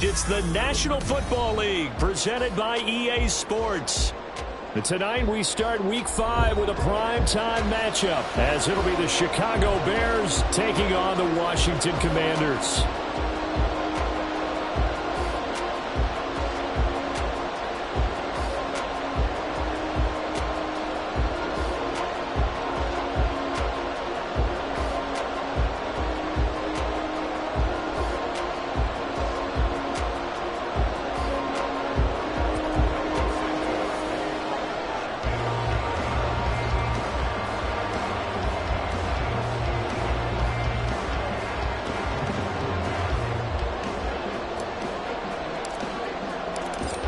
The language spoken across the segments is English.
It's the National Football League presented by EA Sports. And tonight we start Week 5 with a primetime matchup, as it'll be the Chicago Bears taking on the Washington Commanders.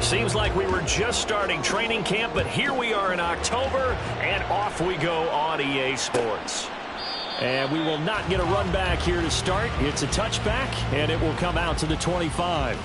Seems like we were just starting training camp, but here we are in October, and off we go on EA Sports. And we will not get a run back here to start. It's a touchback, and it will come out to the 25.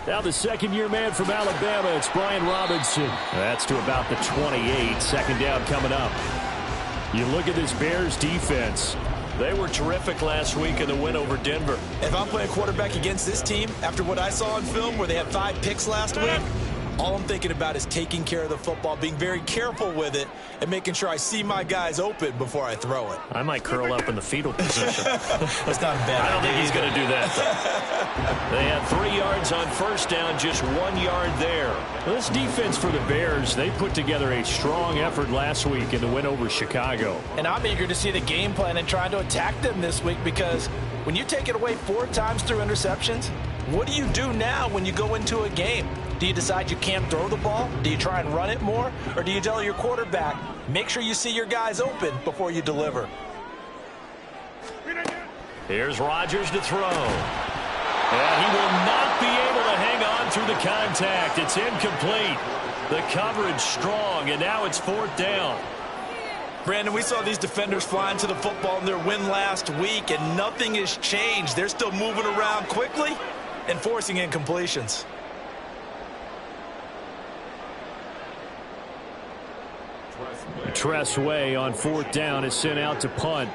Now the second-year man from Alabama, it's Brian Robinson. That's to about the 28. Second down coming up. You look at this Bears defense. They were terrific last week in the win over Denver. If I'm playing quarterback against this team, after what I saw on film where they had 5 picks last week, all I'm thinking about is taking care of the football, being very careful with it, and making sure I see my guys open before I throw it. I might curl up in the fetal position. That's not a bad idea. I don't think he's going to do that, though. They had 3 yards on first down, just 1 yard there. Well, this defense for the Bears, they put together a strong effort last week in the win over Chicago. And I'm eager to see the game plan and trying to attack them this week, because when you take it away 4 times through interceptions, what do you do now when you go into a game? Do you decide you can't throw the ball? Do you try and run it more? Or do you tell your quarterback, make sure you see your guys open before you deliver? Here's Rodgers to throw. And he will not be able to hang on through the contact. It's incomplete. The coverage strong, and now it's 4th down. Brandon, we saw these defenders flying to the football in their win last week, and nothing has changed. They're still moving around quickly and forcing incompletions. Tress Way on 4th down is sent out to punt.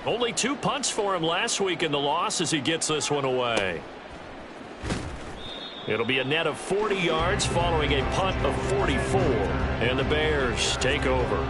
Only 2 punts for him last week in the loss as he gets this one away. It'll be a net of 40 yards following a punt of 44. And the Bears take over.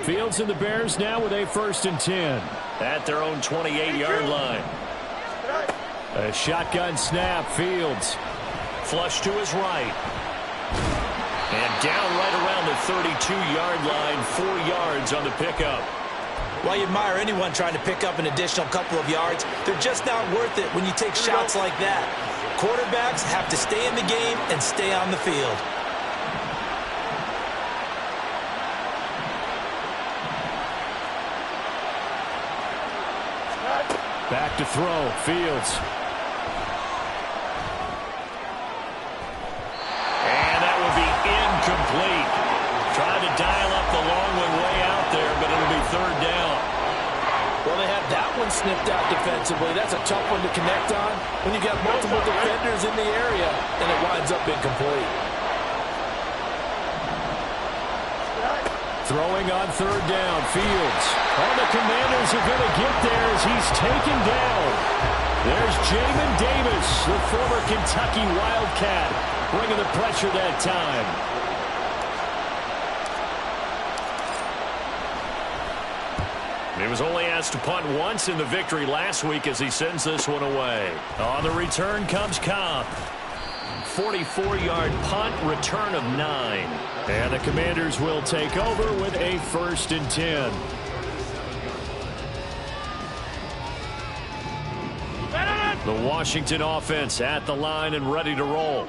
Fields and the Bears now with a 1st and 10 at their own 28-yard line. A shotgun snap. Fields flush to his right. And down right around the 32-yard line, 4 yards on the pickup. While you admire anyone trying to pick up an additional couple of yards, they're just not worth it when you take shots like that. Quarterbacks have to stay in the game and stay on the field. Back to throw. Fields. And that will be incomplete. Trying to dial up the long one way out there, but it'll be 3rd down. Well, they had that one sniffed out defensively. That's a tough one to connect on when you got multiple defenders in the area, and it winds up incomplete. Throwing on 3rd down. Fields. Oh, the Commanders are going to get there as he's taken down. There's Jamin Davis, the former Kentucky Wildcat, bringing the pressure that time. He was only asked to punt once in the victory last week as he sends this one away. On the return comes Cobb. 44-yard punt, return of 9. And the Commanders will take over with a 1st and 10. The Washington offense at the line and ready to roll.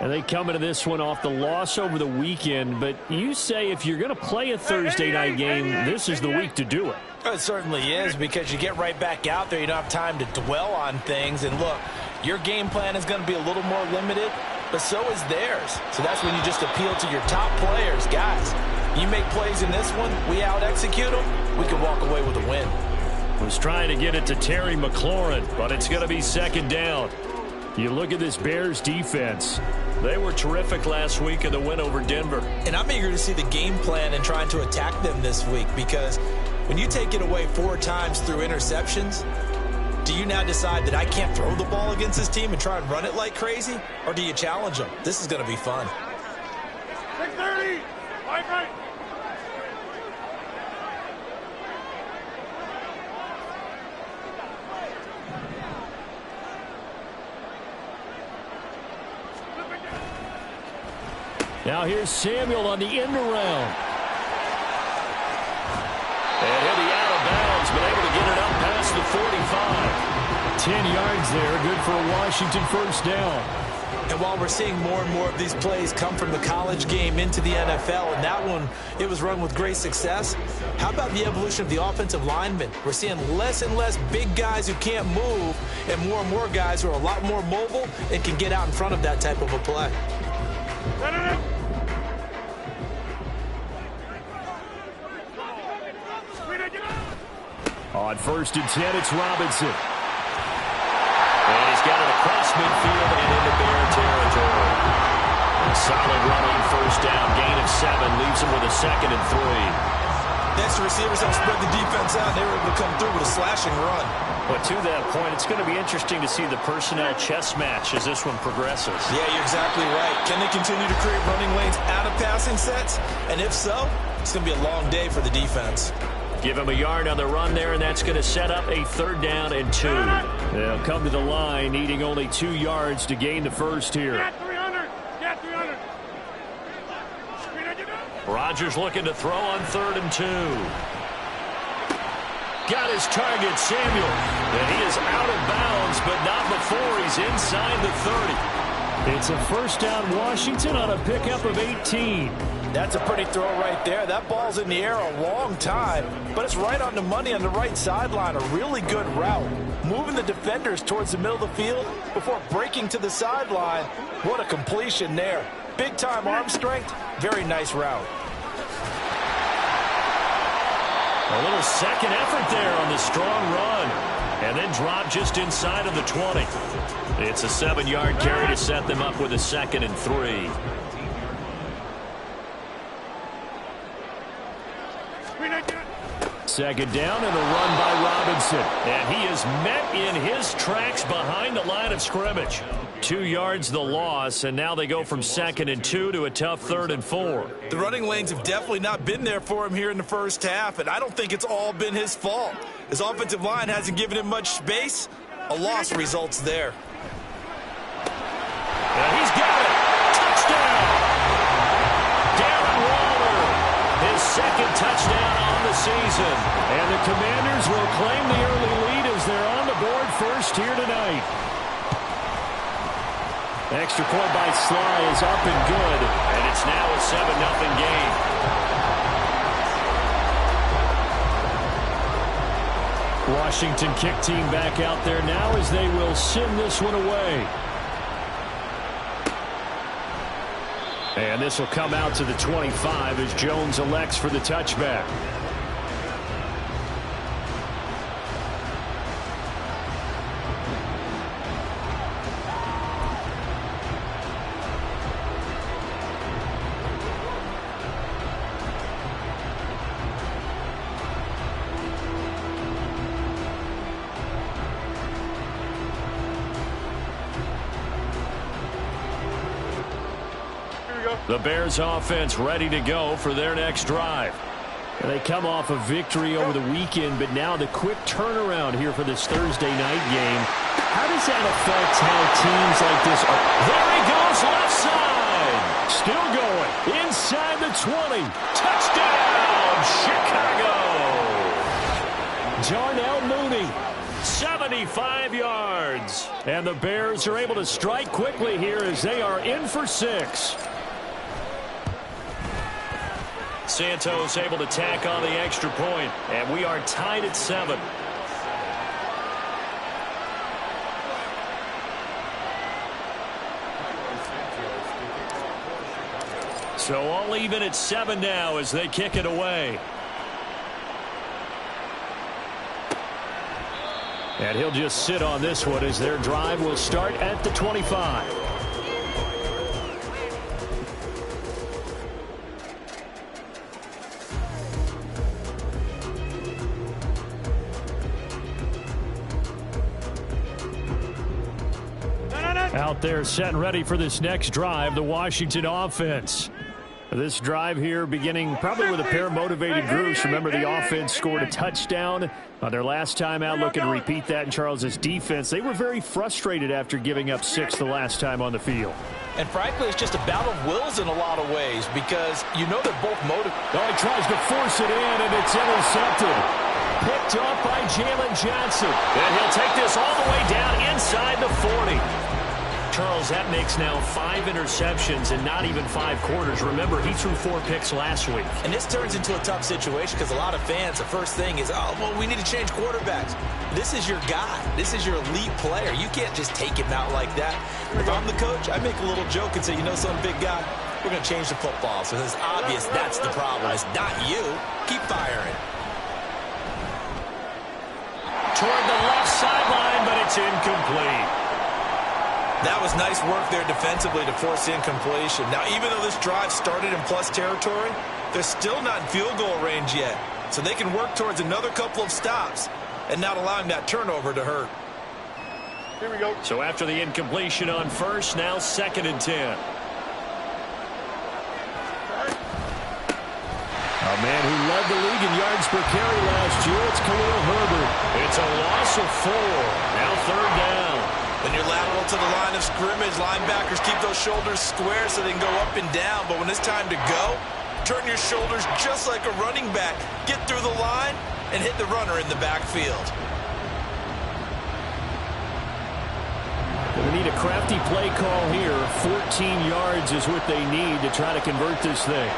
And they come into this one off the loss over the weekend. But you say if you're going to play a Thursday night game, this is the week to do it. It certainly is, because you get right back out there. You don't have time to dwell on things. And look, your game plan is going to be a little more limited, but so is theirs. So that's when you just appeal to your top players. Guys, you make plays in this one, we out-execute them, we can walk away with a win. Was trying to get it to Terry McLaurin, but it's going to be 2nd down. You look at this Bears defense. They were terrific last week in the win over Denver. And I'm eager to see the game plan and trying to attack them this week, because when you take it away 4 times through interceptions, do you now decide that I can't throw the ball against this team and try and run it like crazy? Or do you challenge them? This is going to be fun. 6:30. Right. Now here's Samuel on the end around. And he'll be out of bounds, but able to get it up past the 45. 10 yards there, good for a Washington 1st down. And while we're seeing more and more of these plays come from the college game into the NFL, and that one, it was run with great success, how about the evolution of the offensive linemen? We're seeing less and less big guys who can't move, and more guys who are a lot more mobile and can get out in front of that type of a play. On 1st and 10, it's Robinson. And he's got it across midfield and into Bear territory. A solid run on 1st down. Gain of 7 leaves him with a 2nd and 3. The extra receivers have spread the defense out. They were able to come through with a slashing run. But to that point, it's going to be interesting to see the personnel chess match as this one progresses. Yeah, you're exactly right. Can they continue to create running lanes out of passing sets? And if so, it's going to be a long day for the defense. Give him a yard on the run there, and that's going to set up a 3rd down and 2. They'll come to the line, needing only 2 yards to gain the 1st here. Get 300. Get 300. Rodgers looking to throw on 3rd and 2. Got his target, Samuel. And he is out of bounds, but not before he's inside the 30. It's a 1st down Washington on a pickup of 18. That's a pretty throw right there. That ball's in the air a long time, but it's right on the money on the right sideline. A really good route. Moving the defenders towards the middle of the field before breaking to the sideline. What a completion there. Big-time arm strength. Very nice route. A little second effort there on the strong run. And then drop just inside of the 20. It's a 7-yard carry to set them up with a 2nd and 3. 2nd down and a run by Robinson. And he is met in his tracks behind the line of scrimmage. 2 yards the loss, and now they go from 2nd and 2 to a tough 3rd and 4. The running lanes have definitely not been there for him here in the 1st half, and I don't think it's all been his fault. His offensive line hasn't given him much space. A loss results there. And he's got it. Touchdown! Darren Waller, his 2nd touchdown on the season. And the Commanders will claim the early lead as they're on the board first here tonight. Extra point by Sly is up and good, and it's now a 7-0 game. Washington kick team back out there now as they will send this one away. And this will come out to the 25 as Jones elects for the touchback. The Bears offense ready to go for their next drive. And they come off a victory over the weekend, but now the quick turnaround here for this Thursday night game. How does that affect how teams like this are? There he goes, left side. Still going. Inside the 20. Touchdown, Chicago. Darnell Mooney, 75 yards. And the Bears are able to strike quickly here as they are in for 6. Santos able to tack on the extra point, and we are tied at 7. So all even at 7 now as they kick it away. And he'll just sit on this one as their drive will start at the 25. Out there set and ready for this next drive, the Washington offense. This drive here beginning probably with a pair of motivated groups. Remember, the offense scored a touchdown on their last time out. Looking to repeat that in Charles's defense. They were very frustrated after giving up 6 the last time on the field. And frankly, it's just a battle of wills in a lot of ways because you know they're both motivated. Oh, he tries to force it in, and it's intercepted. Picked up by Jalen Johnson. And he'll take this all the way down inside the 40. Charles, that makes now 5 interceptions and not even 5 quarters. Remember, he threw 4 picks last week. And this turns into a tough situation because a lot of fans, the first thing is, oh, well, we need to change quarterbacks. This is your guy. This is your elite player. You can't just take him out like that. If I'm the coach, I make a little joke and say, you know something, big guy? We're going to change the football. So it's obvious that's the problem. It's not you. Keep firing. Toward the left sideline, but it's incomplete. That was nice work there defensively to force incompletion. Now, even though this drive started in plus territory, they're still not in field goal range yet. So they can work towards another couple of stops and not allowing that turnover to hurt. Here we go. So after the incompletion on first, now 2nd and 10. A man who led the league in yards per carry last year, it's Khalil Herbert. It's a loss of 4. Now 3rd down. When you're lateral to the line of scrimmage, linebackers keep those shoulders square so they can go up and down. But when it's time to go, turn your shoulders just like a running back. Get through the line and hit the runner in the backfield. They need a crafty play call here. 14 yards is what they need to try to convert this thing.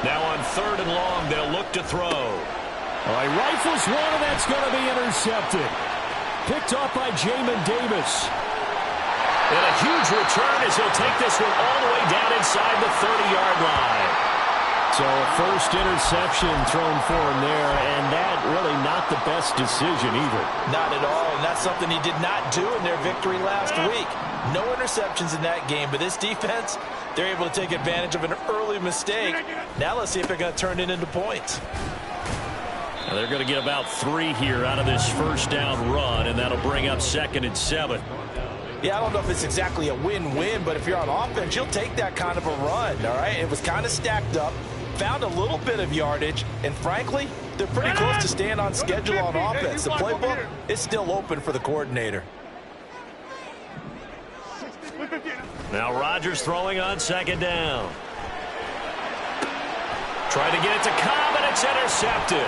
Now on 3rd and long, they'll look to throw. All right, rifles one, and that's going to be intercepted. Picked off by Jamin Davis. And a huge return as he'll take this one all the way down inside the 30-yard line. So a first interception thrown for him there, and that really not the best decision either. Not at all, and that's something he did not do in their victory last week. No interceptions in that game, but this defense, they're able to take advantage of an early mistake. Now let's see if they're going to turn it into points. Now they're going to get about 3 here out of this first down run, and that'll bring up 2nd and 7. Yeah, I don't know if it's exactly a win-win, but if you're on offense, you'll take that kind of a run, all right? It was kind of stacked up, found a little bit of yardage, and frankly, they're pretty close to staying on schedule on offense. The playbook is still open for the coordinator. Now Rodgers throwing on 2nd down. Trying to get it to Cobb, and it's intercepted.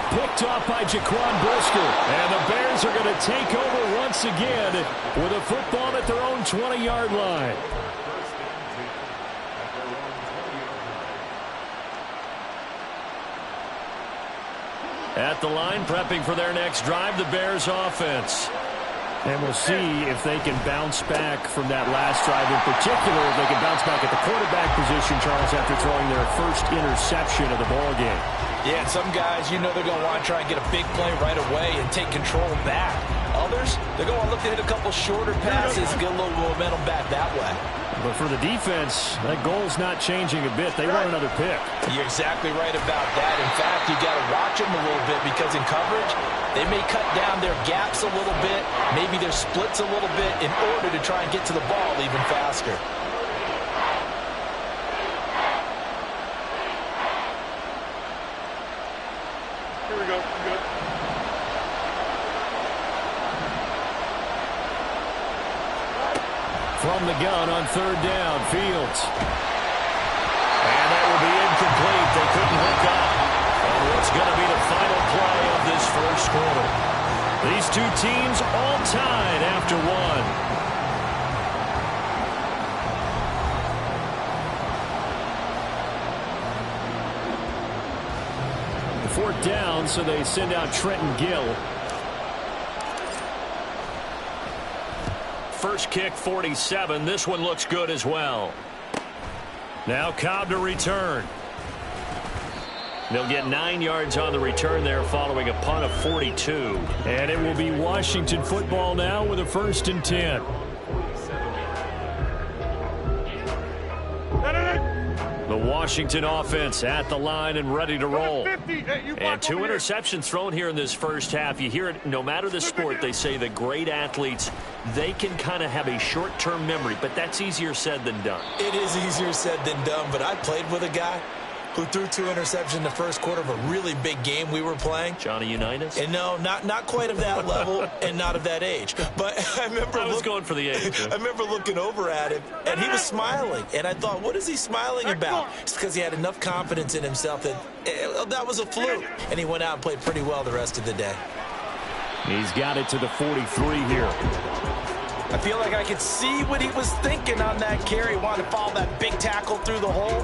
Picked off by Jaquan Brisker. And the Bears are going to take over once again with a football at their own 20-yard line. At the line, prepping for their next drive, the Bears offense. And we'll see if they can bounce back from that last drive. In particular, if they can bounce back at the quarterback position, Charles, after throwing their first interception of the ball game. Yeah, and some guys, you know they're going to want to try and get a big play right away and take control back. Others, they're going to look to hit a couple shorter passes and get a little momentum back that way. But for the defense, that goal's not changing a bit. They want another pick. You're exactly right about that. In fact, you got to watch them a little bit because in coverage, they may cut down their gaps a little bit, maybe their splits a little bit in order to try and get to the ball even faster. Here we go. Good. From the gun on third down, Fields. And that will be incomplete. They couldn't hook up on what's going to be the final play of this first quarter. These two teams all tied after one. Fourth down, so they send out Trenton Gill. First kick, 47. This one looks good as well. Now Cobb to return. They'll get 9 yards on the return there following a punt of 42. And it will be Washington football now with a 1st and 10. The Washington offense at the line and ready to roll. And 2 interceptions thrown here in this first half. You hear it, no matter the sport, they say the great athletes, they can kind of have a short-term memory, but that's easier said than done. It is easier said than done, but I played with a guy who threw 2 interceptions in the first quarter of a really big game we were playing. Johnny Unitas? And no, not quite of that level and not of that age. But I remember I was going for the age. I remember looking over at him, and he was smiling. And I thought, what is he smiling about? It's because he had enough confidence in himself that that was a fluke. And he went out and played pretty well the rest of the day. He's got it to the 43 here. I feel like I could see what he was thinking on that carry. Wanted to follow that big tackle through the hole.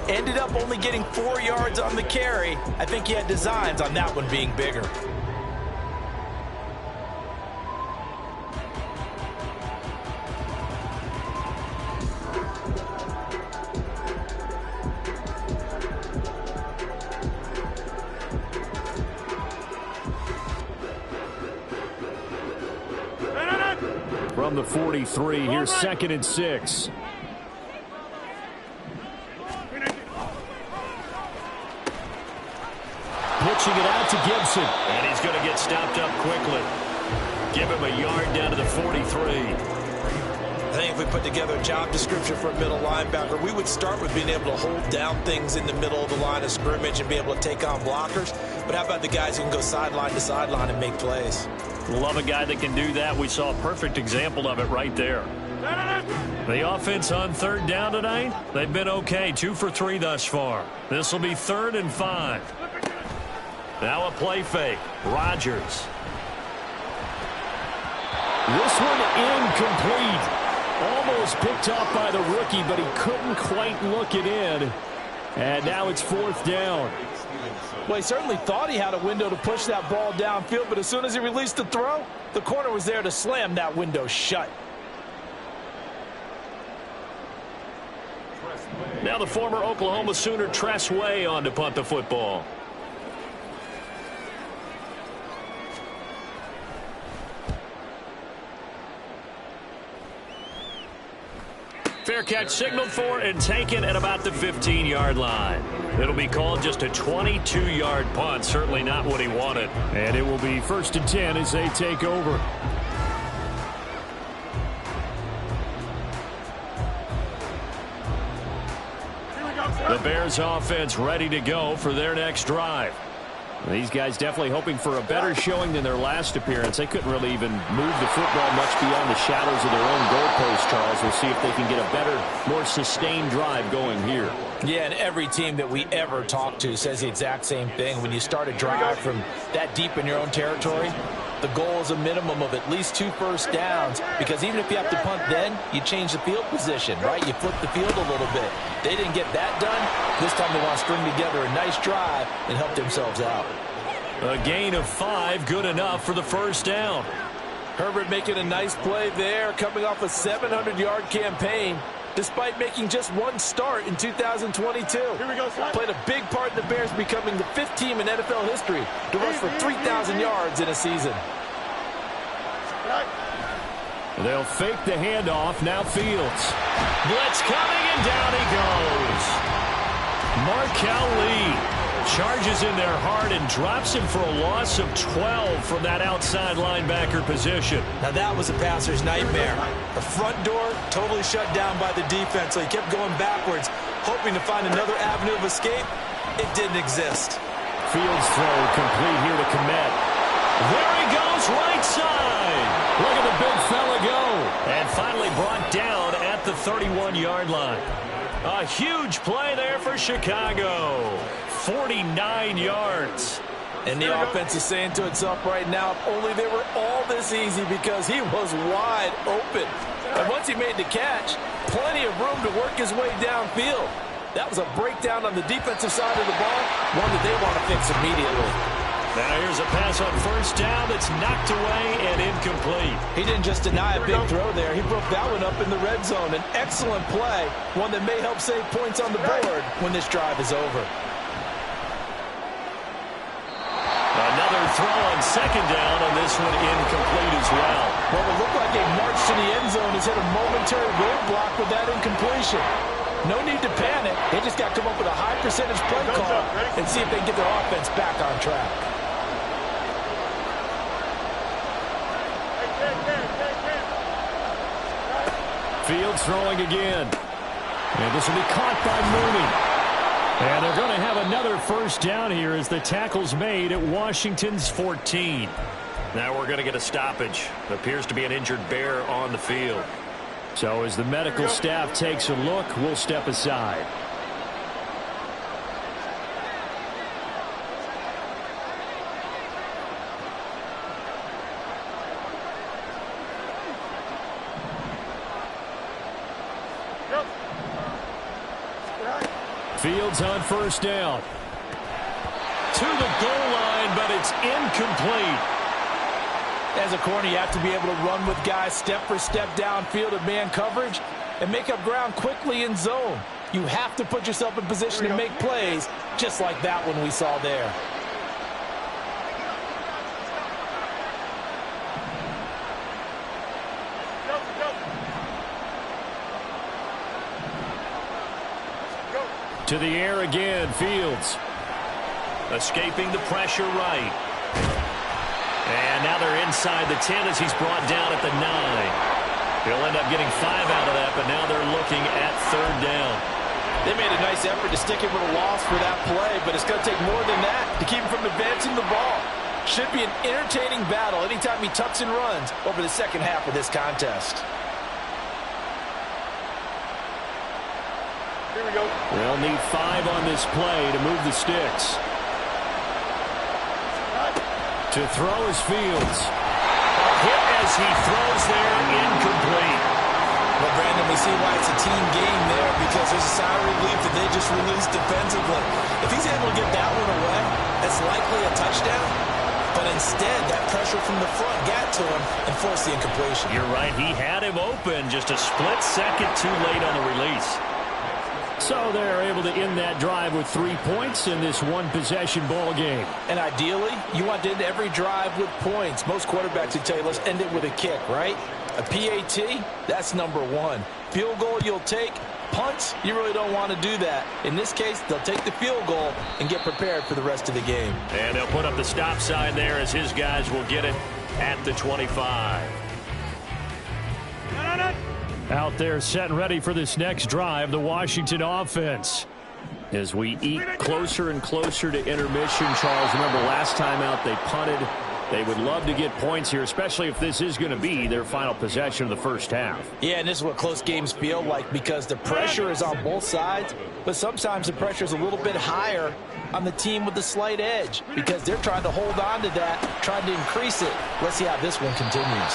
Ended up only getting 4 yards on the carry. I think he had designs on that one being bigger. From the 43, here's 2nd and 6. Pitching it out to Gibson. And he's going to get stopped up quickly. Give him a yard down to the 43. I think if we put together a job description for a middle linebacker, we would start with being able to hold down things in the middle of the line of scrimmage and be able to take on blockers. But how about the guys who can go sideline to sideline and make plays? Love a guy that can do that. We saw a perfect example of it right there. The offense on third down tonight, they've been okay. 2 for 3 thus far. This will be 3rd and 5. Now a play fake. Rodgers. This one incomplete. Almost picked off by the rookie, but he couldn't quite look it in. And now it's 4th down. Well, he certainly thought he had a window to push that ball downfield, but as soon as he released the throw, the corner was there to slam that window shut. Now the former Oklahoma Sooner Tress Way on to punt the football. Fair catch signaled for and taken at about the 15-yard line. It'll be called just a 22-yard punt. Certainly not what he wanted. And it will be 1st and 10 as they take over. The Bears offense ready to go for their next drive. These guys definitely hoping for a better showing than their last appearance. They couldn't really even move the football much beyond the shadows of their own goalpost, Charles. We'll see if they can get a better, more sustained drive going here. Yeah, and every team that we ever talk to says the exact same thing. When you start a drive from that deep in your own territory, the goal is a minimum of at least 2 first downs, because even if you have to punt then, you change the field position, right? You flip the field a little bit. They didn't get that done. This time they want to string together a nice drive and help themselves out. A gain of 5, good enough for the 1st down. Herbert making a nice play there, coming off a 700-yard campaign, despite making just 1 start in 2022. Here we go, played a big part in the Bears becoming the 5th team in NFL history to rush for 3,000 yards in a season. They'll fake the handoff. Now Fields. Blitz coming, and down he goes. Markel Lee charges in there hard and drops him for a loss of 12 from that outside linebacker position. Now that was a passer's nightmare. The front door totally shut down by the defense, so he kept going backwards, hoping to find another avenue of escape. It didn't exist. Fields throw complete here to Kmet. There he goes, right side. Look at the big fella go. And finally brought down at the 31-yard line. A huge play there for Chicago. 49 yards. And the offense is saying to itself right now, if only they were all this easy, because he was wide open. And once he made the catch, plenty of room to work his way downfield. That was a breakdown on the defensive side of the ball, one that they want to fix immediately. Now here's a pass on first down that's knocked away and incomplete. He didn't just deny a big throw there. He broke that one up in the red zone. An excellent play, one that may help save points on the board when this drive is over. Another throw on second down, and this one incomplete as well. Well, it looked like a march to the end zone has hit a momentary roadblock with that incompletion. No need to panic. They just got to come up with a high percentage play call and see if they can get their offense back on track. Fields throwing again. And this will be caught by Mooney. And they're going to have another first down here as the tackle's made at Washington's 14. Now we're going to get a stoppage. Appears to be an injured Bear on the field. So as the medical staff takes a look, we'll step aside. Fields on first down. To the goal line, but it's incomplete. As a corner, you have to be able to run with guys step for step downfield of man coverage and make up ground quickly in zone. You have to put yourself in position to make plays, just like that one we saw there. To the air again, Fields. Escaping the pressure right. And now they're inside the 10 as he's brought down at the 9. He'll end up getting 5 out of that, but now they're looking at third down. They made a nice effort to stick him with a loss for that play, but it's going to take more than that to keep him from advancing the ball. Should be an entertaining battle anytime he tucks and runs over the second half of this contest. Here we go. They'll need 5 on this play to move the sticks. To throw is Fields. Hit as he throws there, incomplete. Well, Brandon, we see why it's a team game there, because there's a sigh of relief that they just released defensively. If he's able to get that one away, that's likely a touchdown. But instead, that pressure from the front got to him and forced the incompletion. You're right. He had him open, just a split second too late on the release. So they're able to end that drive with 3 points in this one-possession ball game. And ideally, you want to end every drive with points. Most quarterbacks would tell you, let's end it with a kick, right? A PAT, that's number 1. Field goal you'll take. Punts, you really don't want to do that. In this case, they'll take the field goal and get prepared for the rest of the game. And they'll put up the stop sign there as his guys will get it at the 25. Out there set and ready for this next drive, the Washington offense. As we eat closer and closer to intermission, Charles, remember last time out they punted. They would love to get points here, especially if this is going to be their final possession of the first half. Yeah, and this is what close games feel like, because the pressure is on both sides, but sometimes the pressure is a little bit higher on the team with the slight edge, because they're trying to hold on to that, trying to increase it. Let's see how this one continues.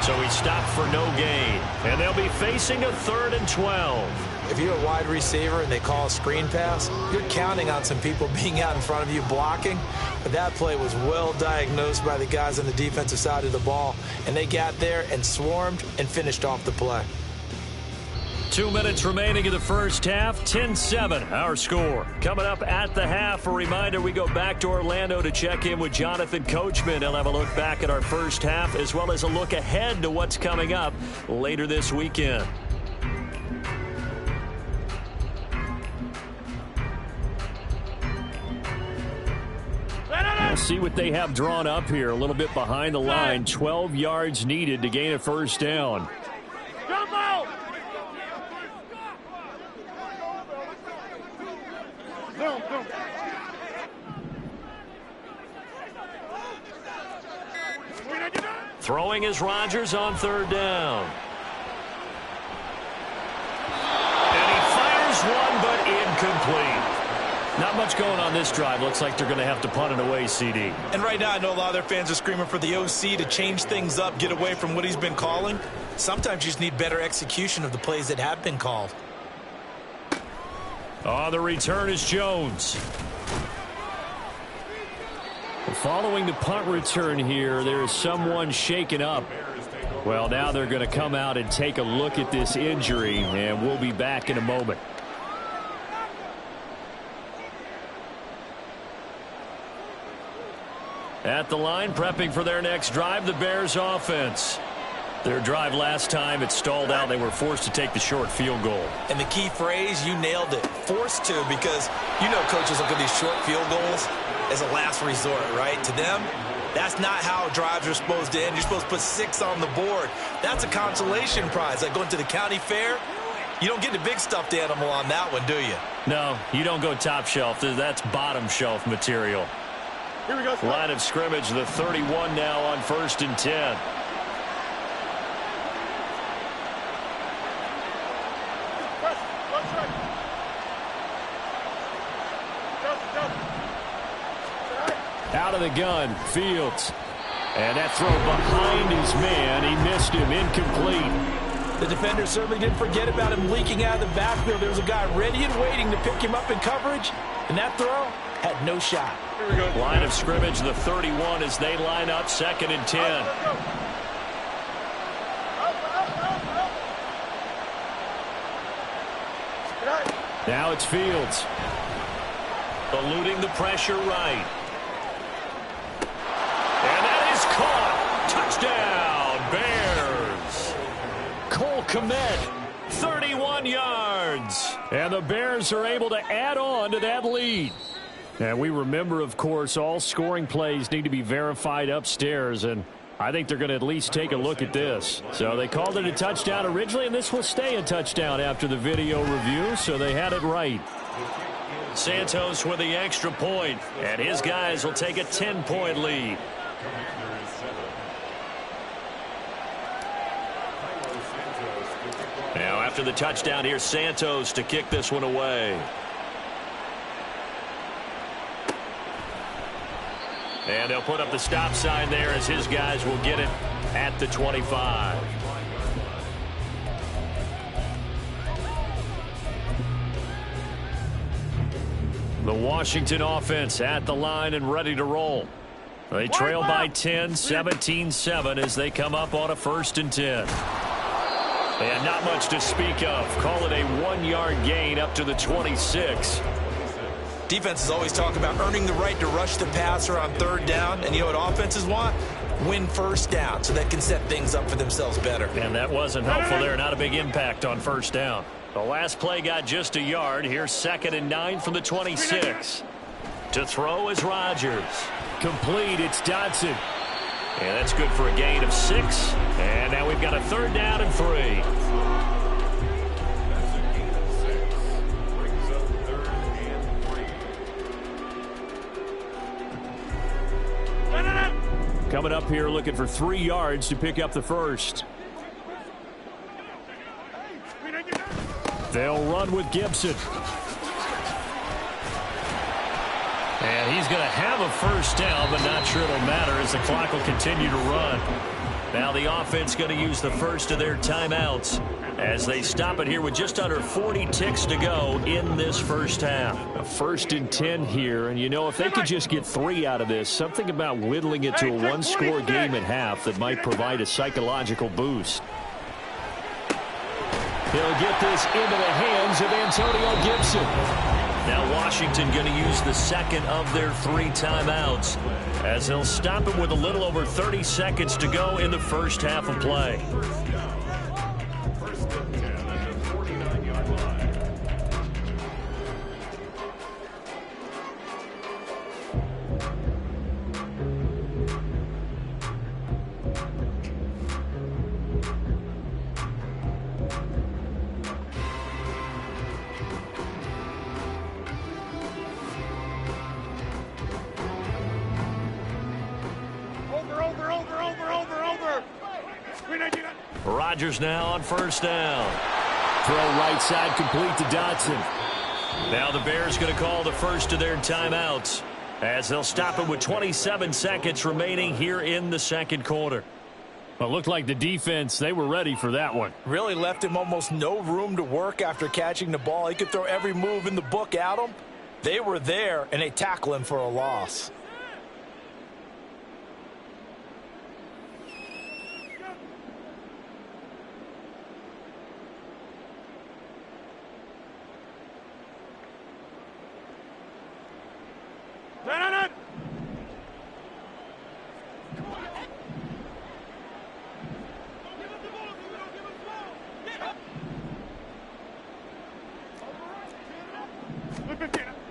So he stopped for no gain, and they'll be facing a 3rd and 12. If you're a wide receiver and they call a screen pass, you're counting on some people being out in front of you blocking. But that play was well diagnosed by the guys on the defensive side of the ball, and they got there and swarmed and finished off the play. 2 minutes remaining in the first half. 10-7, our score. Coming up at the half, a reminder, we go back to Orlando to check in with Jonathan Coachman. He'll have a look back at our first half as well as a look ahead to what's coming up later this weekend. We'll see what they have drawn up here. A little bit behind the line. 12 yards needed to gain a first down. Jump out! Zoom. Throwing is Rodgers on third down. And he fires one, but incomplete. Not much going on this drive. Looks like they're going to have to punt it away, CD. And right now, I know a lot of their fans are screaming for the OC to change things up, get away from what he's been calling. Sometimes you just need better execution of the plays that have been called. On the return is Jones. Following the punt return here, there is someone shaken up. Well, now they're going to come out and take a look at this injury, and we'll be back in a moment. At the line, prepping for their next drive, the Bears offense. Their drive last time, it stalled out. They were forced to take the short field goal. And the key phrase, you nailed it, forced to, because you know coaches look at these short field goals as a last resort, right? To them, that's not how drives are supposed to end. You're supposed to put 6 on the board. That's a consolation prize. Like going to the county fair, you don't get the big stuffed animal on that one, do you? No, you don't go top shelf. That's bottom shelf material. Here we go. Line of scrimmage, the 31 now on 1st and 10. Out of the gun, Fields. And that throw behind his man. He missed him, incomplete. The defender certainly didn't forget about him leaking out of the backfield. There was a guy ready and waiting to pick him up in coverage, and that throw had no shot. Here we go. Line of scrimmage, the 31 as they line up 2nd and 10. Now it's Fields. Eluding the pressure right. And that is caught. Touchdown, Bears. Cole Kmet, 31 yards. And the Bears are able to add on to that lead. And we remember, of course, all scoring plays need to be verified upstairs, and I think they're going to at least take a look at this. So they called it a touchdown originally, and this will stay a touchdown after the video review, so they had it right. Santos with the extra point, and his guys will take a 10-point lead. Now after the touchdown, here's Santos to kick this one away. And they'll put up the stop sign there as his guys will get it at the 25. The Washington offense at the line and ready to roll. They trail by 10, 17-7 as they come up on a 1st and 10. And not much to speak of. Call it a 1-yard gain up to the 26. Defenses always talk about earning the right to rush the passer on 3rd down. And you know what offenses want? Win 1st down so they can set things up for themselves better. And that wasn't helpful there. Not a big impact on 1st down. The last play got just a yard. Here's 2nd and 9 from the 26. To throw is Rodgers. Complete. It's Dodson. And that's good for a gain of 6. And now we've got a 3rd down and 3. Coming up here looking for 3 yards to pick up the first. They'll run with Gibson. And he's going to have a 1st down, but not sure it'll matter as the clock will continue to run. Now the offense going to use the first of their timeouts as they stop it here with just under 40 ticks to go in this first half. A 1st and 10 here, and you know, if they could just get 3 out of this, something about whittling it to a 1-score game at half that might provide a psychological boost. He'll get this into the hands of Antonio Gibson. Now Washington going to use the second of their 3 timeouts as they'll stop it with a little over 30 seconds to go in the first half of play. Rodgers now on first down. Throw right side complete to Dotson. Now the Bears going to call the first of their timeouts as they'll stop it with 27 seconds remaining here in the second quarter. Well, it looked like the defense, they were ready for that one. Really left him almost no room to work after catching the ball. He could throw every move in the book at him. They were there, and they tackle him for a loss.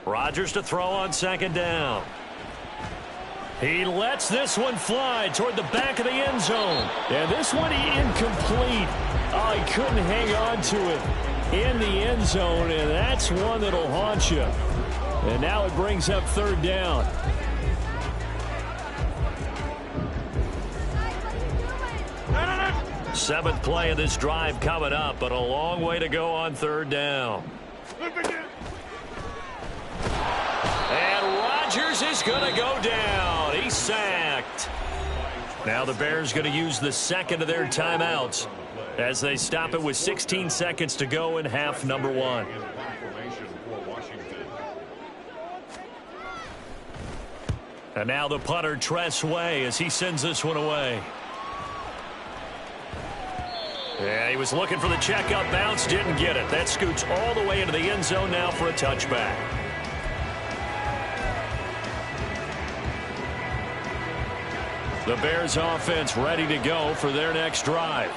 Rodgers to throw on second down. He lets this one fly toward the back of the end zone. And this one incomplete. Oh, he couldn't hang on to it in the end zone, and that's one that'll haunt you. And now it brings up third down. Seventh play of this drive coming up, but a long way to go on third down. And Rodgers is going to go down. He's sacked. Now the Bears going to use the second of their timeouts as they stop it with 16 seconds to go in half number 1. And now the punter, Tress Way, as he sends this one away. Yeah, he was looking for the checkup bounce, didn't get it. That scoots all the way into the end zone now for a touchback. The Bears offense ready to go for their next drive.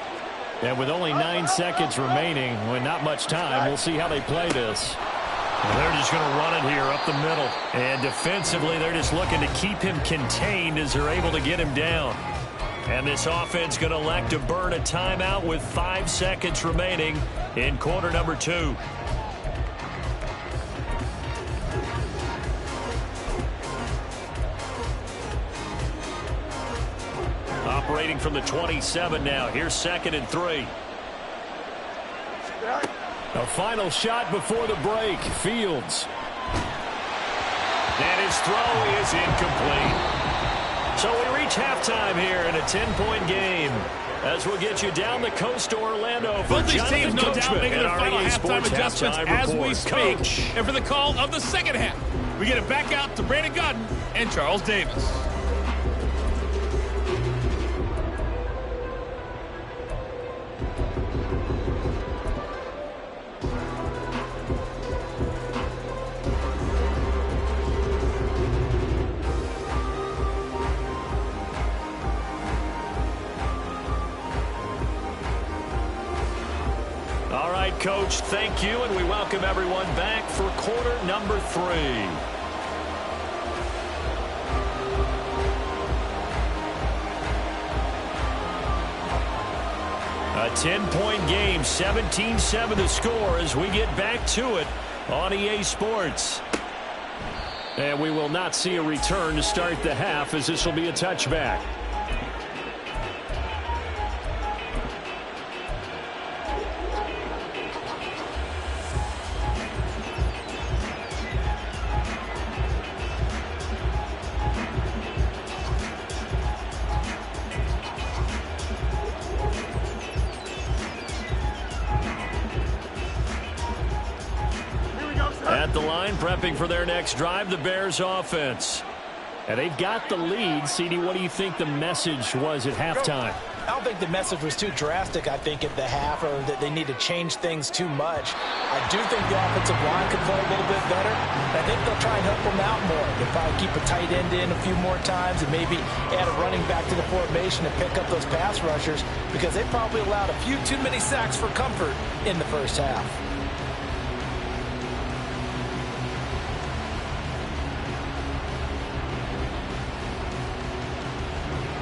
And with only 9 seconds remaining, with not much time, we'll see how they play this. Well, they're just going to run it here up the middle. And defensively, they're just looking to keep him contained as they're able to get him down. And this offense going to elect to burn a timeout with 5 seconds remaining in quarter number 2. Operating from the 27 now. Here's 2nd and 3. A final shot before the break. Fields. And his throw is incomplete. So we reach halftime here in a 10-point game as we'll get you down the coast to Orlando for both these teams, no doubt, making their final REA halftime adjustments as we speak. Coach. And for the call of the second half, we get it back out to Brandon Gaudin and Charles Davis. Coach, thank you, and we welcome everyone back for quarter number 3. A 10-point game, 17-7 the score as we get back to it on EA Sports. And we will not see a return to start the half as this will be a touchback. At the line, prepping for their next drive, the Bears offense. And they've got the lead. CD, what do you think the message was at halftime? I don't think the message was too drastic, I think, at the half, or that they need to change things too much. I do think the offensive line could play a little bit better. I think they'll try and help them out more. They'll probably keep a tight end in a few more times and maybe add a running back to the formation and pick up those pass rushers, because they probably allowed a few too many sacks for comfort in the first half.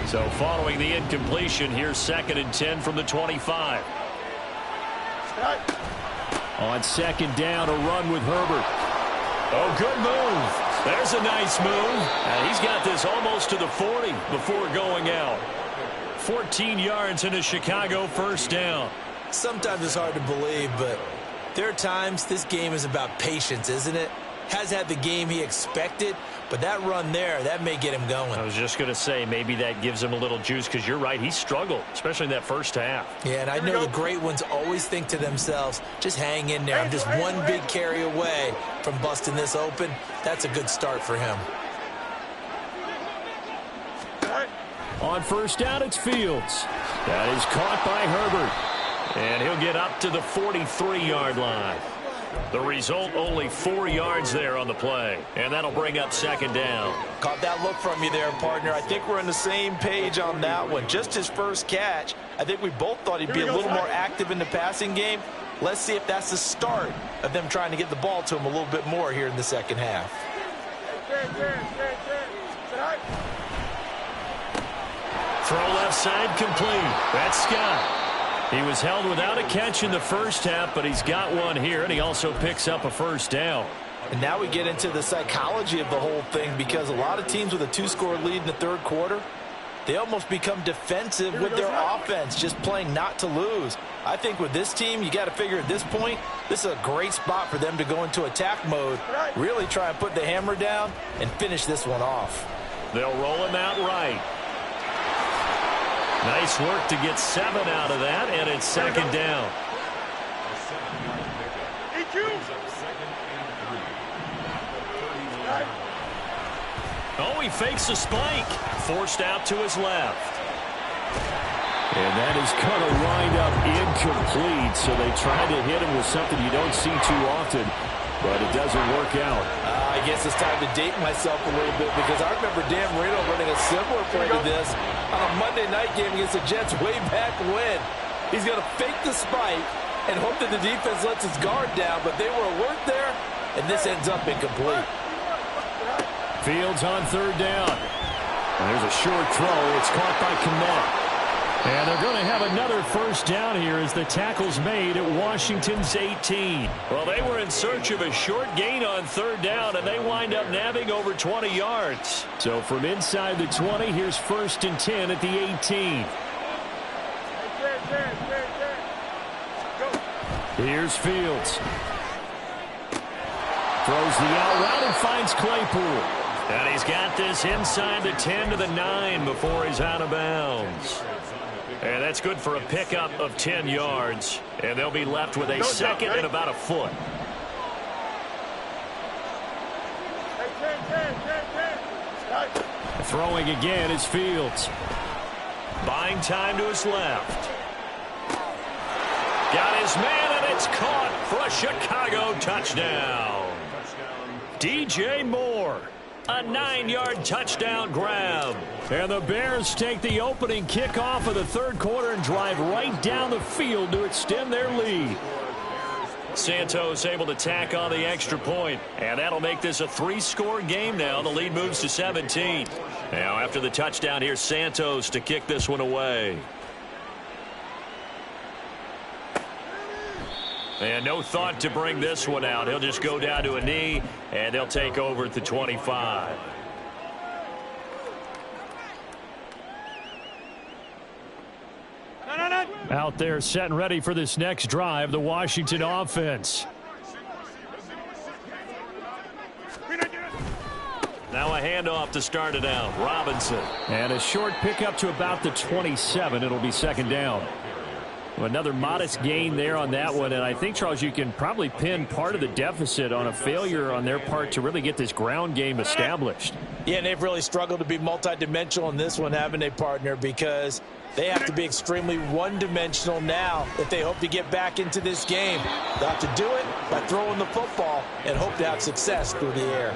So following the incompletion, here's 2nd and 10 from the 25. On 2nd down, a run with Herbert. Oh, good move. There's a nice move. And he's got this almost to the 40 before going out. 14 yards and a Chicago first down. Sometimes it's hard to believe, but there are times this game is about patience, isn't it? Has had the game he expected, but that run there, that may get him going. I was just going to say, maybe that gives him a little juice, because you're right, he struggled, especially in that first half. Yeah, and I know the great ones always think to themselves, just hang in there. I'm just one big carry away from busting this open. That's a good start for him. On first down, it's Fields. That is caught by Herbert. And he'll get up to the 43-yard line. The result, only 4 yards there on the play. And that'll bring up 2nd down. Caught that look from you there, partner. I think we're on the same page on that one. Just his first catch. I think we both thought he'd be a little more active in the passing game. Let's see if that's the start of them trying to get the ball to him a little bit more here in the second half. Throw left side complete. That's Scott. He was held without a catch in the first half, but he's got one here, and he also picks up a first down. And now we get into the psychology of the whole thing, because a lot of teams with a 2-score lead in the third quarter, they almost become defensive with their offense, just playing not to lose. I think with this team, you got to figure at this point, this is a great spot for them to go into attack mode, really try and put the hammer down and finish this one off. They'll roll him out right. Nice work to get 7 out of that, and it's 2nd down. Oh, he fakes a spike. Forced out to his left. And that is going to wind up incomplete, so they tried to hit him with something you don't see too often, but it doesn't work out. I guess it's time to date myself a little bit, because I remember Dan Marino running a similar play to this on a Monday night game against the Jets way back when. He's going to fake the spike and hope that the defense lets his guard down, but they were alert there, and this ends up incomplete. Fields on 3rd down. And there's a short throw. It's caught by Kmet. And they're going to have another first down here as the tackle's made at Washington's 18. Well, they were in search of a short gain on 3rd down, and they wind up nabbing over 20 yards. So from inside the 20, here's 1st and 10 at the 18. Here's Fields. Throws the out route and finds Claypool. And he's got this inside the 10 to the 9 before he's out of bounds. And that's good for a pickup of 10 yards. And they'll be left with a 2nd and about a foot. Throwing again is Fields. Buying time to his left. Got his man, and it's caught for a Chicago touchdown. DJ Moore. A 9-yard touchdown grab. And the Bears take the opening kickoff of the third quarter and drive right down the field to extend their lead. Santos able to tack on the extra point, and that'll make this a 3-score game now. The lead moves to 17. Now after the touchdown, here's Santos to kick this one away. And no thought to bring this one out. He'll just go down to a knee, and they'll take over at the 25. Out there set and ready for this next drive, the Washington offense. Now a handoff to start it out. Robinson. And a short pickup to about the 27. It'll be 2nd down. Another modest gain there on that one, and I think, Charles, you can probably pin part of the deficit on a failure on their part to really get this ground game established. Yeah, and they've really struggled to be multidimensional in this one, haven't they, partner? Because they have to be extremely one-dimensional now if they hope to get back into this game. They'll have to do it by throwing the football and hope to have success through the air.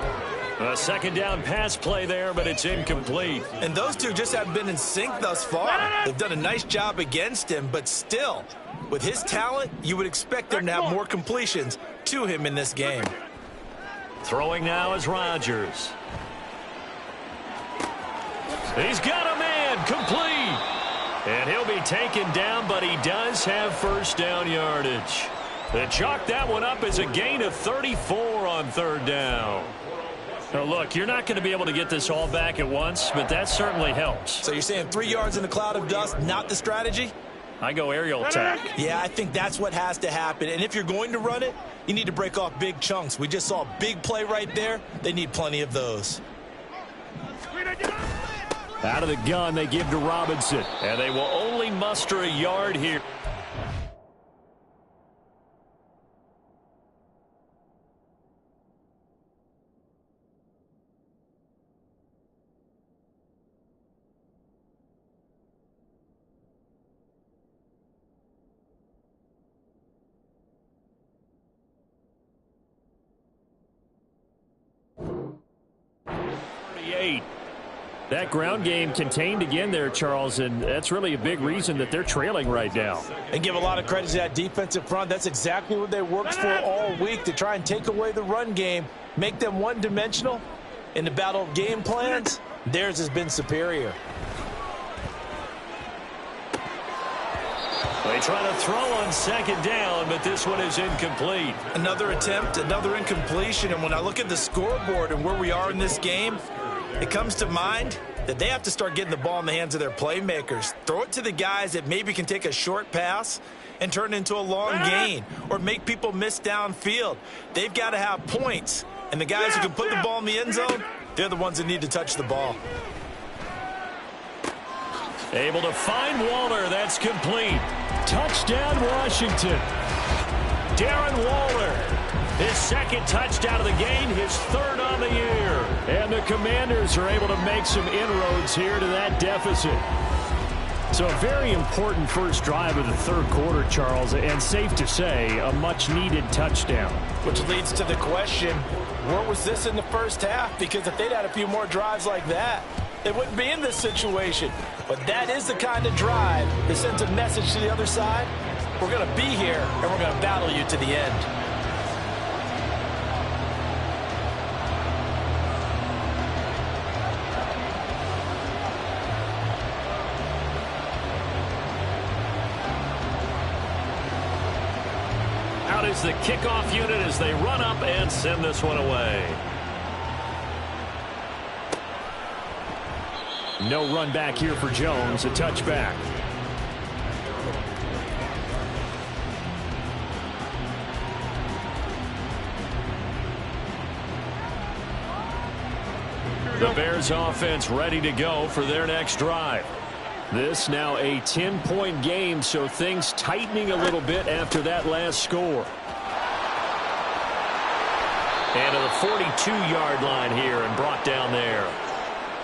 A second down pass play there, but it's incomplete. And those two just haven't been in sync thus far. They've done a nice job against him, but still, with his talent, you would expect them to have more completions to him in this game. Throwing now is Rodgers. He's got a man, complete. And he'll be taken down, but he does have first down yardage. They chalk that one up as a gain of 34 on third down. Now, look, you're not going to be able to get this all back at once, but that certainly helps. So you're saying 3 yards in a cloud of dust, not the strategy? I go aerial attack. Yeah, I think that's what has to happen. And if you're going to run it, you need to break off big chunks. We just saw a big play right there. They need plenty of those. Out of the gun, they give to Robinson, and they will only muster a yard here. That ground game contained again there, Charles, and that's really a big reason that they're trailing right now. And give a lot of credit to that defensive front. That's exactly what they worked for all week, to try and take away the run game, make them one-dimensional. In the battle of game plans, theirs has been superior. They try to throw on second down, but this one is incomplete. Another attempt, another incompletion, and when I look at the scoreboard and where we are in this game, it comes to mind that they have to start getting the ball in the hands of their playmakers. Throw it to the guys that maybe can take a short pass and turn it into a long gain or make people miss downfield. They've got to have points, and the guys who can put the ball in the end zone, they're the ones that need to touch the ball. Able to find Waller. That's complete. Touchdown, Washington. Darren Waller, his second touchdown of the game, his third on the year. And the Commanders are able to make some inroads here to that deficit. So a very important first drive of the third quarter, Charles, and safe to say, a much-needed touchdown. Which leads to the question, where was this in the first half? Because if they'd had a few more drives like that, they wouldn't be in this situation. But that is the kind of drive that sends a message to the other side. We're going to be here, and we're going to battle you to the end. Out is the kickoff unit as they run up and send this one away. No run back here for Jones, a touchback. The Bears offense ready to go for their next drive. This now a 10-point game, so things tightening a little bit after that last score. And to the 42-yard line here and brought down there.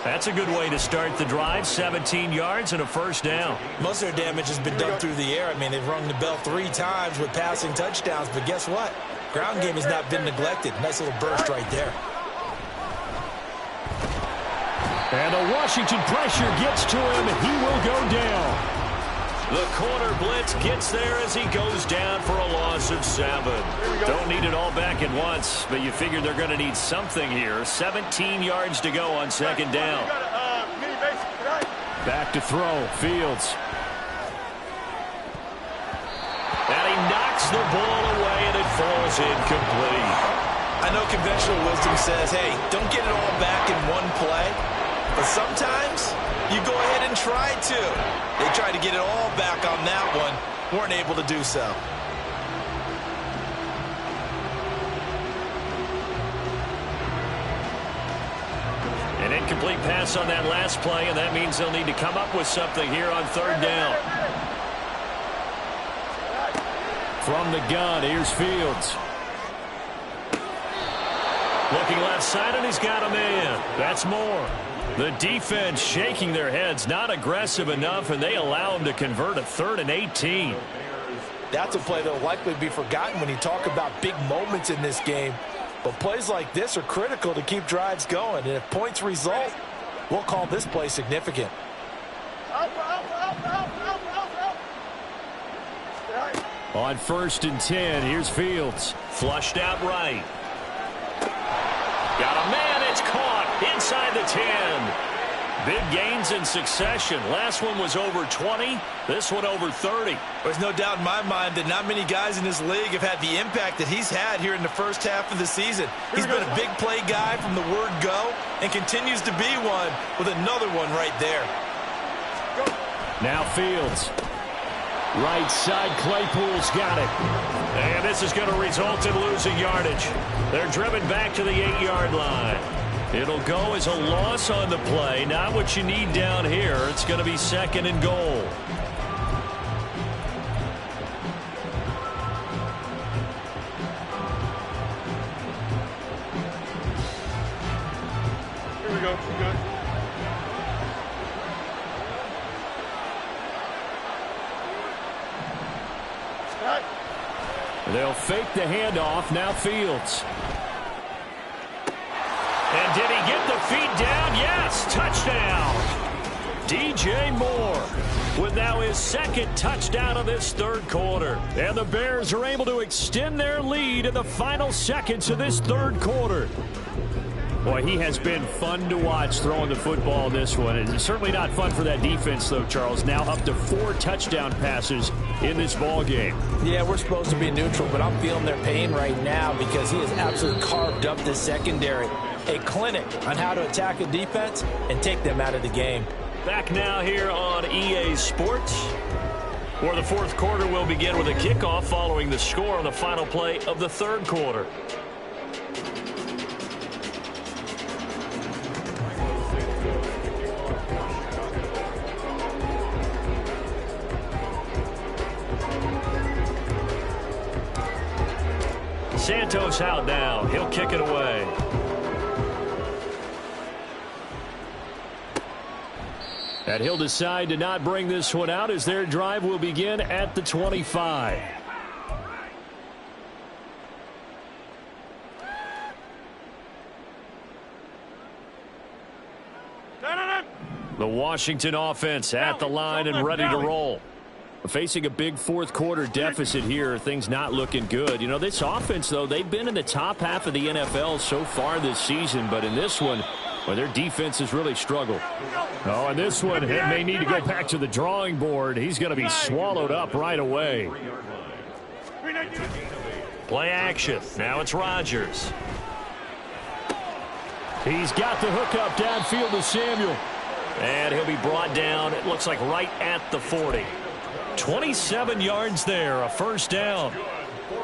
That's a good way to start the drive, 17 yards and a first down. Most of their damage has been done through the air. I mean, they've rung the bell 3 times with passing touchdowns, but guess what? Ground game has not been neglected. Nice little burst right there. And the Washington pressure gets to him. He will go down. The corner blitz gets there as he goes down for a loss of 7. Don't need it all back at once, but you figure they're going to need something here. 17 yards to go on second down. Back to throw. Fields. And he knocks the ball away, and it falls incomplete. I know conventional wisdom says, hey, don't get it all back in one play. But sometimes you go ahead and try to. They tried to get it all back on that one. Weren't able to do so. An incomplete pass on that last play, and that means they'll need to come up with something here on third down. From the gun, here's Fields. Looking left side, and he's got a man. That's Moore. The defense shaking their heads, not aggressive enough, and they allow him to convert a 3rd and 18. That's a play that will likely be forgotten when you talk about big moments in this game. But plays like this are critical to keep drives going. And if points result, we'll call this play significant. On 1st and 10, here's Fields. Flushed out right. Got a man, it's caught inside the 10. Big gains in succession. Last one was over 20. This one over 30. There's no doubt in my mind that not many guys in this league have had the impact that he's had here in the first half of the season. He's been a big play guy from the word go and continues to be one with another one right there. Now Fields. Right side, Claypool's got it. And this is going to result in losing yardage. They're driven back to the 8-yard line. It'll go as a loss on the play. Not what you need down here. It's going to be 2nd and goal. Here we go. We're good. They'll fake the handoff. Now Fields. And did he get the feet down? Yes, touchdown. DJ Moore with now his 2nd touchdown of this 3rd quarter. And the Bears are able to extend their lead in the final seconds of this 3rd quarter. Boy, he has been fun to watch throwing the football this one. It's certainly not fun for that defense, though, Charles. Now up to 4 touchdown passes in this ball game. Yeah, we're supposed to be neutral, but I'm feeling their pain right now because he has absolutely carved up this secondary. A clinic on how to attack a defense and take them out of the game. Back now here on EA Sports, where the 4th quarter will begin with a kickoff following the score on the final play of the 3rd quarter. Santos out now. He'll kick it away. And he'll decide to not bring this one out as their drive will begin at the 25. The Washington offense at the line and ready to roll. Facing a big 4th quarter deficit here, things not looking good. You know, this offense, though, they've been in the top half of the NFL so far this season, but in this one, well, their defense has really struggled. Oh, and this one, it may need to go back to the drawing board. He's going to be swallowed up right away. Play action. Now it's Rodgers. He's got the hookup downfield to Samuel. And he'll be brought down, it looks like right at the 40. 27 yards there, a 1st down.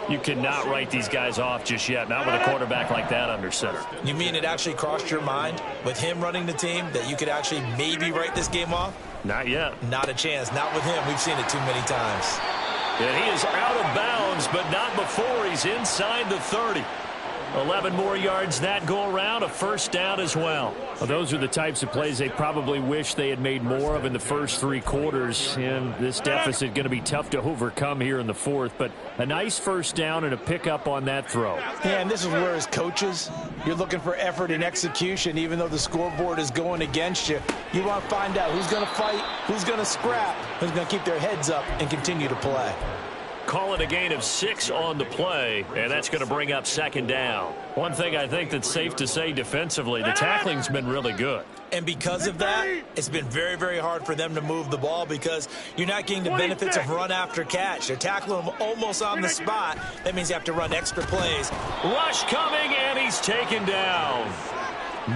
You cannot write these guys off just yet, not with a quarterback like that under center. You mean it actually crossed your mind with him running the team that you could actually maybe write this game off? Not yet. Not a chance. Not with him. We've seen it too many times. And he is out of bounds, but not before he's inside the 30. 11 more yards that go around, a 1st down as well. Well, those are the types of plays they probably wish they had made more of in the first 3 quarters. And this deficit going to be tough to overcome here in the 4th. But a nice 1st down and a pickup on that throw. Yeah, and this is where as coaches, you're looking for effort and execution. Even though the scoreboard is going against you, you want to find out who's going to fight, who's going to scrap, who's going to keep their heads up and continue to play. Call it a gain of 6 on the play, and that's going to bring up 2nd down. One thing I think that's safe to say defensively, the tackling's been really good. And because of that, it's been very, very hard for them to move the ball because you're not getting the benefits of run after catch. They're tackling them almost on the spot. That means you have to run extra plays. Rush coming, and he's taken down.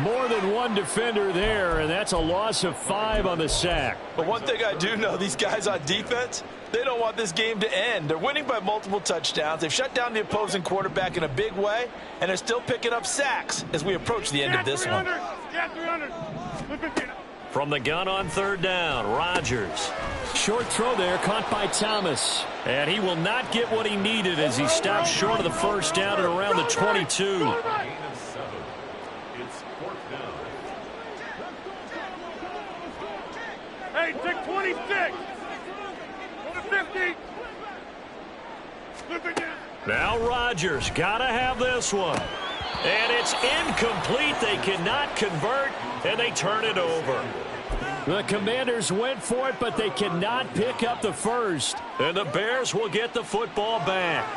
More than one defender there, and that's a loss of 5 on the sack. But one thing I do know, these guys on defense, they don't want this game to end. They're winning by multiple touchdowns. They've shut down the opposing quarterback in a big way, and they're still picking up sacks as we approach the end of this one. From the gun on 3rd down, Rodgers. Short throw there, caught by Thomas. And he will not get what he needed as he stops short of the first down at around the 22. Hey, take 26. Go to 50. Flip it down. Now Rodgers got to have this one. And it's incomplete. They cannot convert, and they turn it over. The Commanders went for it, but they cannot pick up the first. And the Bears will get the football back.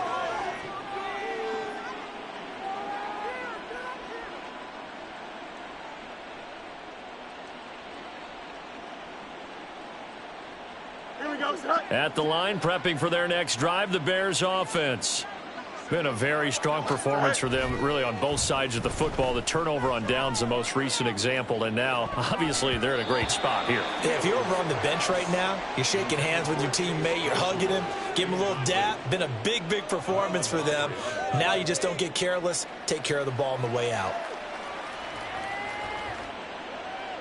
Here we go, son. At the line, prepping for their next drive, the Bears offense. Been a very strong performance for them, really, on both sides of the football. The turnover on downs, the most recent example, and now, obviously, they're in a great spot here. Yeah, if you're over on the bench right now, you're shaking hands with your teammate, you're hugging him, give him a little dap. Been a big performance for them. Now you just don't get careless. Take care of the ball on the way out.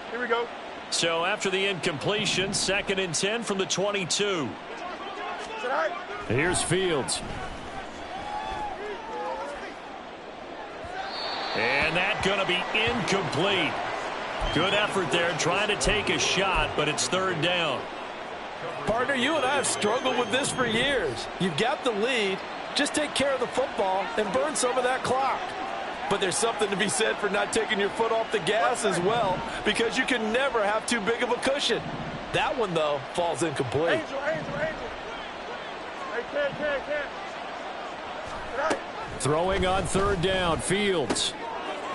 Here we go. So after the incompletion, 2nd and 10 from the 22. Here's Fields. And that's going to be incomplete. Good effort there trying to take a shot, but it's 3rd down. Partner, you and I have struggled with this for years. You've got the lead. Just take care of the football and burn some of that clock. But there's something to be said for not taking your foot off the gas as well, because you can never have too big of a cushion. That one, though, falls incomplete. Angel. Hey, can't. Throwing on 3rd down, Fields.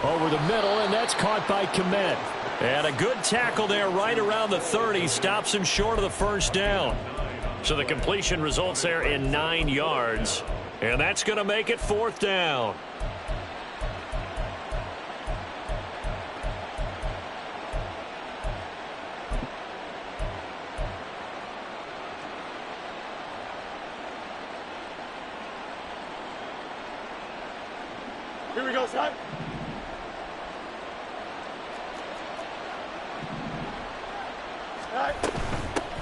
Over the middle, and that's caught by Kmet. And a good tackle there right around the 30. Stops him short of the first down. So the completion results there in 9 yards. And that's going to make it 4th down. Here we go, son.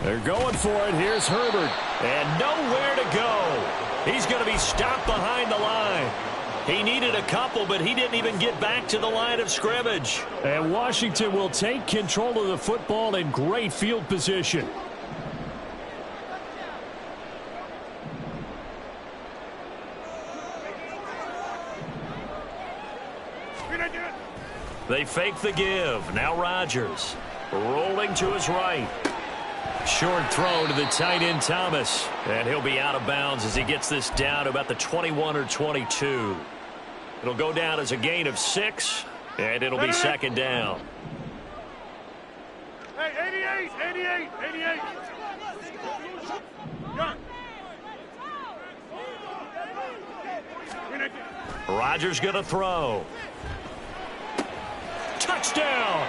They're going for it. Here's Herbert. And nowhere to go. He's going to be stopped behind the line. He needed a couple, but he didn't even get back to the line of scrimmage. And Washington will take control of the football in great field position. They fake the give. Now Rodgers rolling to his right. Short throw to the tight end Thomas. And he'll be out of bounds as he gets this down to about the 21 or 22. It'll go down as a gain of 6, and it'll be 2nd down. Hey, 88. Rodgers going to throw. Touchdown!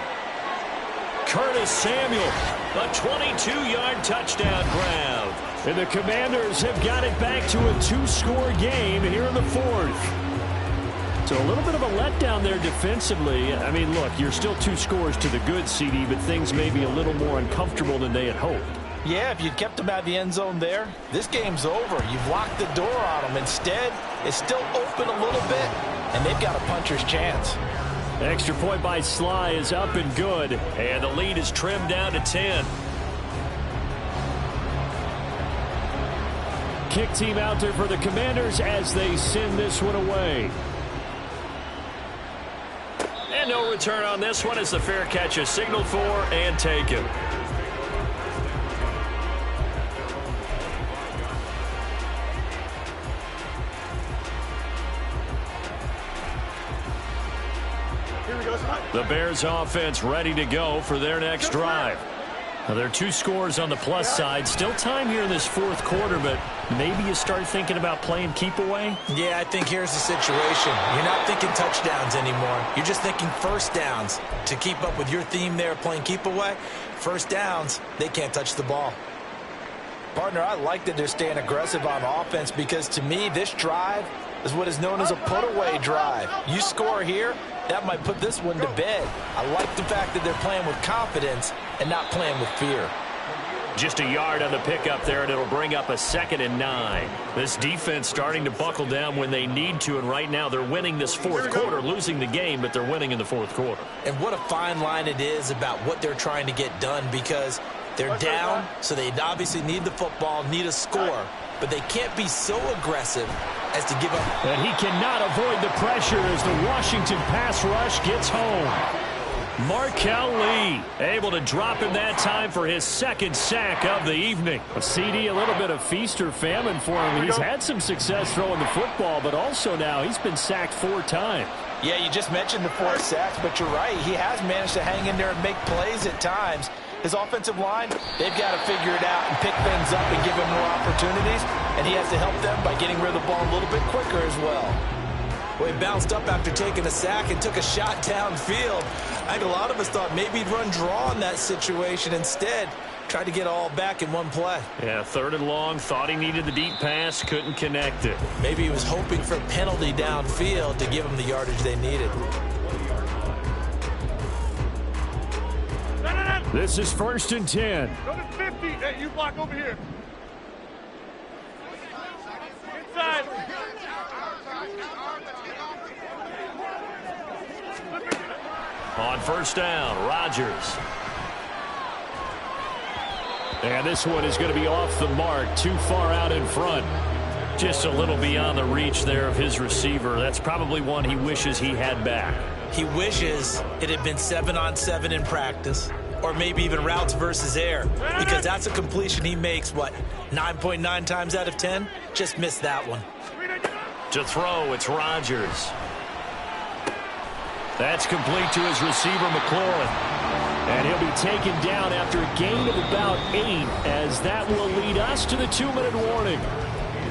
Curtis Samuel, a 22-yard touchdown grab. And the Commanders have got it back to a 2-score game here in the 4th. So a little bit of a letdown there defensively. I mean, look, you're still 2 scores to the good, CD, but things may be a little more uncomfortable than they had hoped. Yeah, if you'd kept them out of the end zone there, this game's over. You've locked the door on them. Instead, it's still open a little bit, and they've got a puncher's chance. Extra point by Sly is up and good, and the lead is trimmed down to 10. Kick team out there for the Commanders as they send this one away. And no return on this one as the fair catch is signaled for and taken. The Bears offense ready to go for their next drive. Now, there are 2 scores on the plus side. Still time here in this 4th quarter, but maybe you start thinking about playing keep away? Yeah, I think here's the situation. You're not thinking touchdowns anymore. You're just thinking first downs. To keep up with your theme there, playing keep away, first downs, they can't touch the ball. Partner, I like that they're staying aggressive on offense because, to me, this drive is what is known as a put-away drive. You score here, that might put this one to bed. I like the fact that they're playing with confidence and not playing with fear. Just a yard on the pickup there, and it'll bring up a 2nd and 9. This defense starting to buckle down when they need to, and right now they're winning this fourth quarter, losing the game, but they're winning in the fourth quarter. And what a fine line it is about what they're trying to get done, because they're down, so they obviously need the football, need a score, but they can't be so aggressive as to give up. And he cannot avoid the pressure as the Washington pass rush gets home. Markel Lee able to drop him that time for his 2nd sack of the evening. A CD, a little bit of feast or famine for him. He's had some success throwing the football, but also now he's been sacked 4 times. Yeah, you just mentioned the 4 sacks, but you're right. He has managed to hang in there and make plays at times. His offensive line, they've got to figure it out and pick things up and give him more opportunities, and he has to help them by getting rid of the ball a little bit quicker as well. Well, he bounced up after taking a sack and took a shot downfield. I think a lot of us thought maybe he'd run draw in that situation. Instead, tried to get all back in one play. Yeah, 3rd and long, thought he needed the deep pass, couldn't connect it. Maybe he was hoping for a penalty downfield to give him the yardage they needed. This is 1st and 10. Go to 50. Hey, you block over here. Inside. On 1st down, Rodgers. And this one is going to be off the mark, too far out in front. Just a little beyond the reach there of his receiver. That's probably one he wishes he had back. He wishes it had been 7-on-7 in practice, or maybe even routes versus air, because that's a completion he makes, 9.9 times out of 10? Just missed that one. To throw, it's Rodgers. That's complete to his receiver, McLaurin. And he'll be taken down after a gain of about 8, as that will lead us to the 2-minute warning.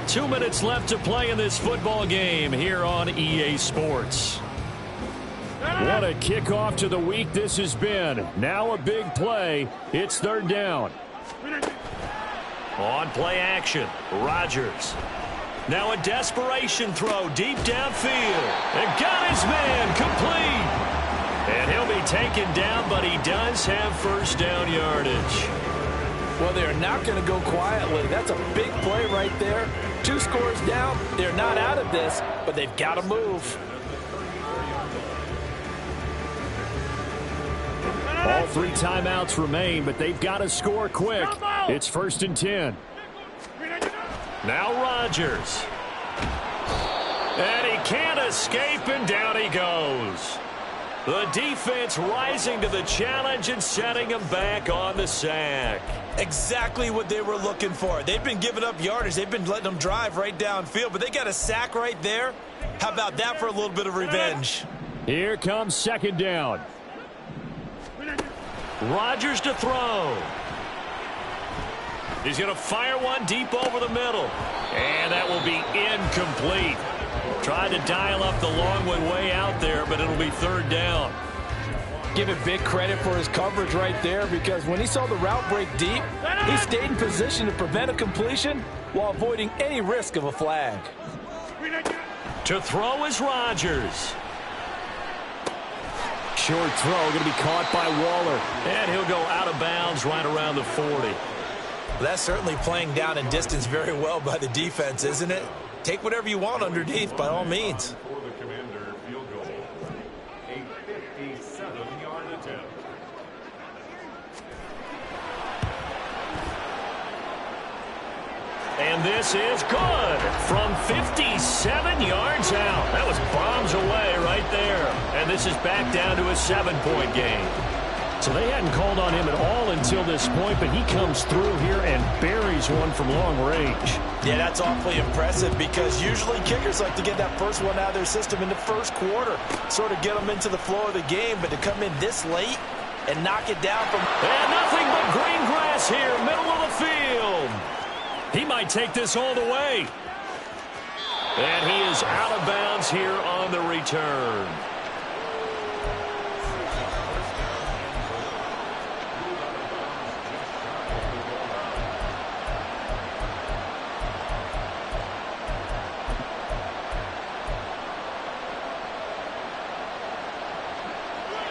2 minutes left to play in this football game here on EA Sports. What a kickoff to the week this has been. Now a big play. It's 3rd down. On play action, Rodgers. Now a desperation throw deep downfield. And got his man complete. And he'll be taken down, but he does have 1st down yardage. Well, they're not going to go quietly. That's a big play right there. 2 scores down. They're not out of this, but they've got to move. All 3 timeouts remain, but they've got to score quick. It's 1st and 10. Now Rodgers. And he can't escape, and down he goes. The defense rising to the challenge and setting him back on the sack. Exactly what they were looking for. They've been giving up yardage. They've been letting them drive right downfield, but they got a sack right there. How about that for a little bit of revenge? Here comes 2nd down. Rodgers to throw. He's going to fire one deep over the middle. And that will be incomplete. Tried to dial up the long one way out there, but it'll be 3rd down. Give him big credit for his coverage right there, because when he saw the route break deep, he stayed in position to prevent a completion while avoiding any risk of a flag. To throw is Rodgers. Short throw going to be caught by Waller. And he'll go out of bounds right around the 40. That's certainly playing down in distance very well by the defense, isn't it? Take whatever you want underneath, by all means. For the Commander, field goal, a 57-yard attempt. And this is good from 57 yards out. That was bombs away right there. And this is back down to a 7-point game. So they hadn't called on him at all until this point, but he comes through here and buries one from long range. Yeah, that's awfully impressive, because usually kickers like to get that first one out of their system in the first quarter, sort of get them into the flow of the game, but to come in this late and knock it down from... And nothing but green grass here, middle of the field. He might take this all the way. And he is out of bounds here on the return.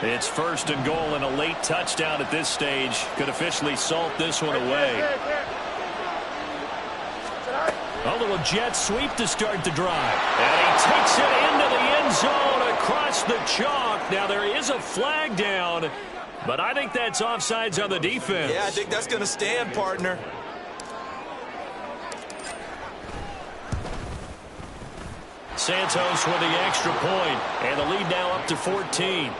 It's 1st and goal, and a late touchdown at this stage could officially salt this one away. A little jet sweep to start the drive. And he takes it into the end zone across the chalk. Now, there is a flag down, but I think that's offsides on the defense. Yeah, I think that's going to stand, partner. Santos with the extra point, and the lead now up to 14.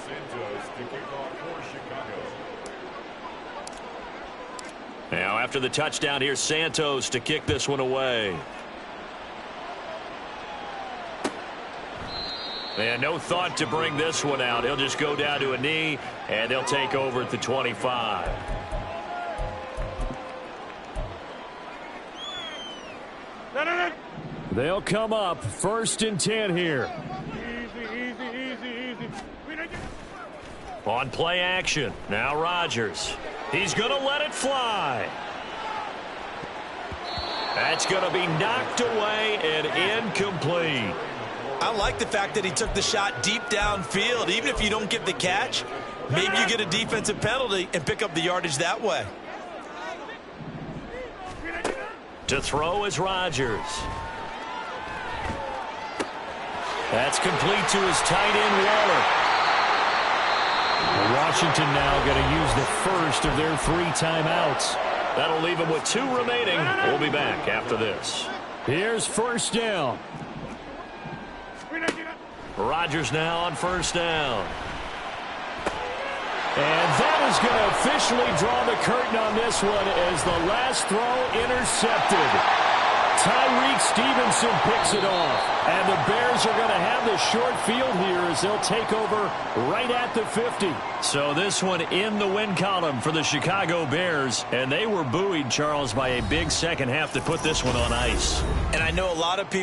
Santos to kick off for Chicago. Now, after the touchdown, here's Santos to kick this one away. And no thought to bring this one out. He'll just go down to a knee, and they'll take over at the 25. They'll come up 1st and 10 here. On play action, now Rodgers. He's going to let it fly. That's going to be knocked away and incomplete. I like the fact that he took the shot deep downfield. Even if you don't get the catch, maybe you get a defensive penalty and pick up the yardage that way. To throw is Rodgers. That's complete to his tight end, Waller. Washington now going to use the first of their 3 timeouts. That'll leave them with 2 remaining. We'll be back after this. Here's 1st down. Rodgers now on 1st down. And that is going to officially draw the curtain on this one as the last throw intercepted. Tyreek Stevenson picks it off. And the Bears are going to have the short field here as they'll take over right at the 50. So this one in the win column for the Chicago Bears. And they were buoyed, Charles, by a big second half to put this one on ice. And I know a lot of people